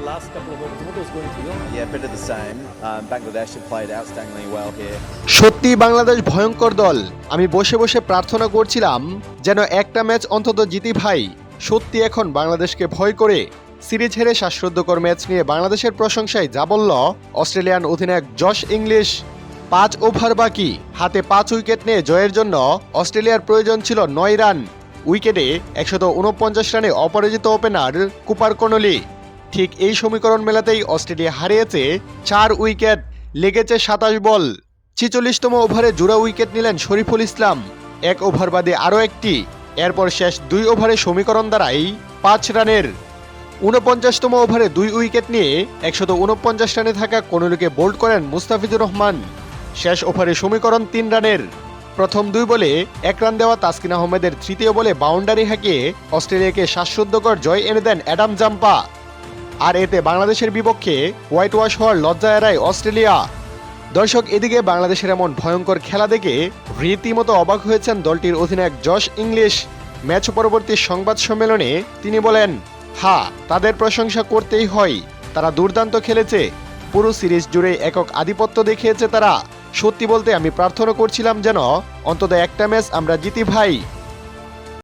last couple of overs, what was going through your mind? Yeah, bit of the same. Bangladesh have played outstandingly well here. সত্যি বাংলাদেশ ভয়ঙ্কর দল। আমি বসে বসে প্রার্থনা করছিলাম যেন একটা ম্যাচ অন্তত জিতি ভাই। সত্যি এখন বাংলাদেশকে ভয় করে সিরিজ হেরে শ্বাসরুদ্ধকর ম্যাচ নিয়ে বাংলাদেশের প্রশংসায় যা বলল অস্ট্রেলিয়ান অধিনায়ক জশ ইংলিশ। 5 ওভার বাকি, হাতে 5 উইকেট নিয়ে জয়ের জন্য অস্ট্রেলিয়ার প্রয়োজন ছিল 9 রান। উইকেটে 149 রানে অপরাজিত ওপেনার কুপার কনলি। ঠিক এই সমীকরণ মেলাতেই অস্ট্রেলিয়া হারিয়েছে 4 উইকেট, লেগেছে 27 বল। 46তম ওভারে জোড়া উইকেট নিলেন শরীফুল ইসলাম, 1 ওভার বাদে আরও একটি। এরপর শেষ 2 ওভারে সমীকরণ দাঁড়ায় 5 রানের। 49তম ওভারে 2 উইকেট নিয়ে 149 রানে থাকা কনলিকে বোল্ড করেন মুস্তাফিজুর রহমান। শেষ ওভারে সমীকরণ 3 রানের। প্রথম 2 বলে 1 রান দেওয়া তাসকিন আহমেদের তৃতীয় বলে বাউন্ডারি হাঁকিয়ে অস্ট্রেলিয়াকে শ্বাসরুদ্ধকর জয় এনে দেন অ্যাডাম জাম্পা। আর এতে বাংলাদেশের বিপক্ষে হোয়াইট ওয়াশ হওয়ার লজ্জা এড়ায় অস্ট্রেলিয়া। দর্শক, এদিকে বাংলাদেশের এমন ভয়ঙ্কর খেলা দেখে রীতিমতো অবাক হয়েছেন দলটির অধিনায়ক জশ ইংলিশ। ম্যাচ পরবর্তী সংবাদ সম্মেলনে তিনি বলেন, হ্যাঁ, তাদের প্রশংসা করতেই হয়, তারা দুর্দান্ত খেলেছে। পুরো সিরিজ জুড়ে একক আধিপত্য দেখিয়েছে তারা। সত্যি বলতে আমি প্রার্থনা করছিলাম যেন অন্তত একটা ম্যাচ আমরা জিতি ভাই।